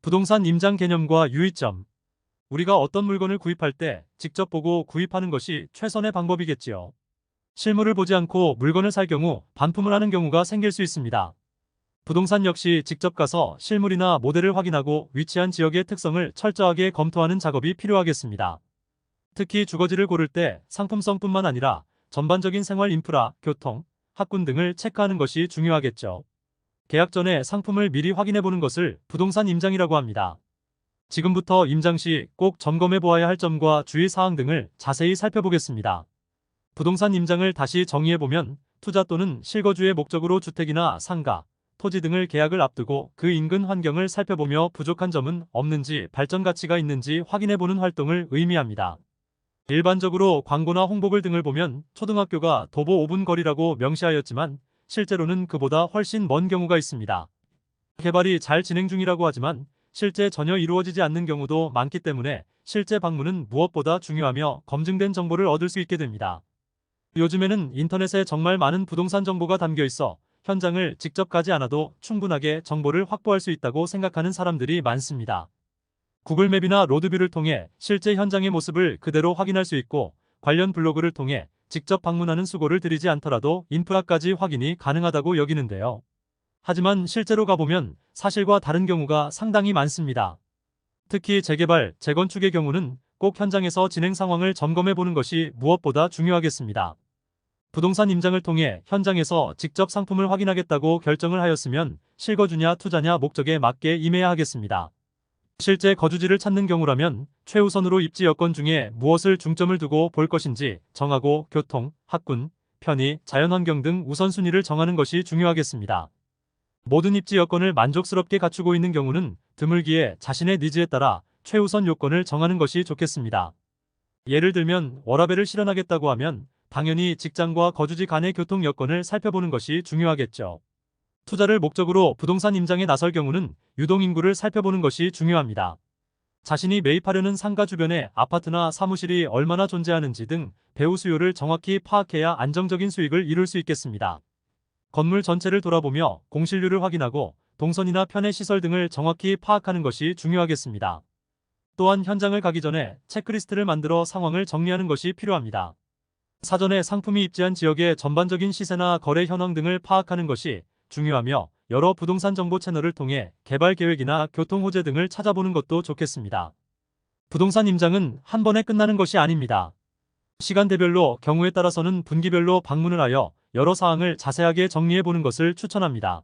부동산 임장 개념과 유의점. 우리가 어떤 물건을 구입할 때 직접 보고 구입하는 것이 최선의 방법이겠지요. 실물을 보지 않고 물건을 살 경우 반품을 하는 경우가 생길 수 있습니다. 부동산 역시 직접 가서 실물이나 모델을 확인하고 위치한 지역의 특성을 철저하게 검토하는 작업이 필요하겠습니다. 특히 주거지를 고를 때 상품성뿐만 아니라 전반적인 생활 인프라, 교통, 학군 등을 체크하는 것이 중요하겠죠. 계약 전에 상품을 미리 확인해 보는 것을 부동산 임장이라고 합니다. 지금부터 임장 시 꼭 점검해 보아야 할 점과 주의 사항 등을 자세히 살펴보겠습니다. 부동산 임장을 다시 정의해 보면 투자 또는 실거주의 목적으로 주택이나 상가, 토지 등을 계약을 앞두고 그 인근 환경을 살펴보며 부족한 점은 없는지 발전 가치가 있는지 확인해 보는 활동을 의미합니다. 일반적으로 광고나 홍보글 등을 보면 초등학교가 도보 5분 거리라고 명시하였지만 실제로는 그보다 훨씬 먼 경우가 있습니다. 개발이 잘 진행 중이라고 하지만 실제 전혀 이루어지지 않는 경우도 많기 때문에 실제 방문은 무엇보다 중요하며 검증된 정보를 얻을 수 있게 됩니다. 요즘에는 인터넷에 정말 많은 부동산 정보가 담겨 있어 현장을 직접 가지 않아도 충분하게 정보를 확보할 수 있다고 생각하는 사람들이 많습니다. 구글맵이나 로드뷰를 통해 실제 현장의 모습을 그대로 확인할 수 있고 관련 블로그를 통해 직접 방문하는 수고를 들이지 않더라도 인프라까지 확인이 가능하다고 여기는데요. 하지만 실제로 가보면 사실과 다른 경우가 상당히 많습니다. 특히 재개발, 재건축의 경우는 꼭 현장에서 진행 상황을 점검해 보는 것이 무엇보다 중요하겠습니다. 부동산 임장을 통해 현장에서 직접 상품을 확인하겠다고 결정을 하였으면 실거주냐 투자냐 목적에 맞게 임해야 하겠습니다. 실제 거주지를 찾는 경우라면 최우선으로 입지 여건 중에 무엇을 중점을 두고 볼 것인지 정하고 교통, 학군, 편의, 자연환경 등 우선순위를 정하는 것이 중요하겠습니다. 모든 입지 여건을 만족스럽게 갖추고 있는 경우는 드물기에 자신의 니즈에 따라 최우선 요건을 정하는 것이 좋겠습니다. 예를 들면 워라밸을 실현하겠다고 하면 당연히 직장과 거주지 간의 교통 여건을 살펴보는 것이 중요하겠죠. 투자를 목적으로 부동산 임장에 나설 경우는 유동인구를 살펴보는 것이 중요합니다. 자신이 매입하려는 상가 주변에 아파트나 사무실이 얼마나 존재하는지 등 배후 수요를 정확히 파악해야 안정적인 수익을 이룰 수 있겠습니다. 건물 전체를 돌아보며 공실률을 확인하고 동선이나 편의 시설 등을 정확히 파악하는 것이 중요하겠습니다. 또한 현장을 가기 전에 체크리스트를 만들어 상황을 정리하는 것이 필요합니다. 사전에 상품이 입지한 지역의 전반적인 시세나 거래 현황 등을 파악하는 것이 중요하며 여러 부동산 정보 채널을 통해 개발 계획이나 교통 호재 등을 찾아보는 것도 좋겠습니다. 부동산 임장은 한 번에 끝나는 것이 아닙니다. 시간대별로 경우에 따라서는 분기별로 방문을 하여 여러 사항을 자세하게 정리해 보는 것을 추천합니다.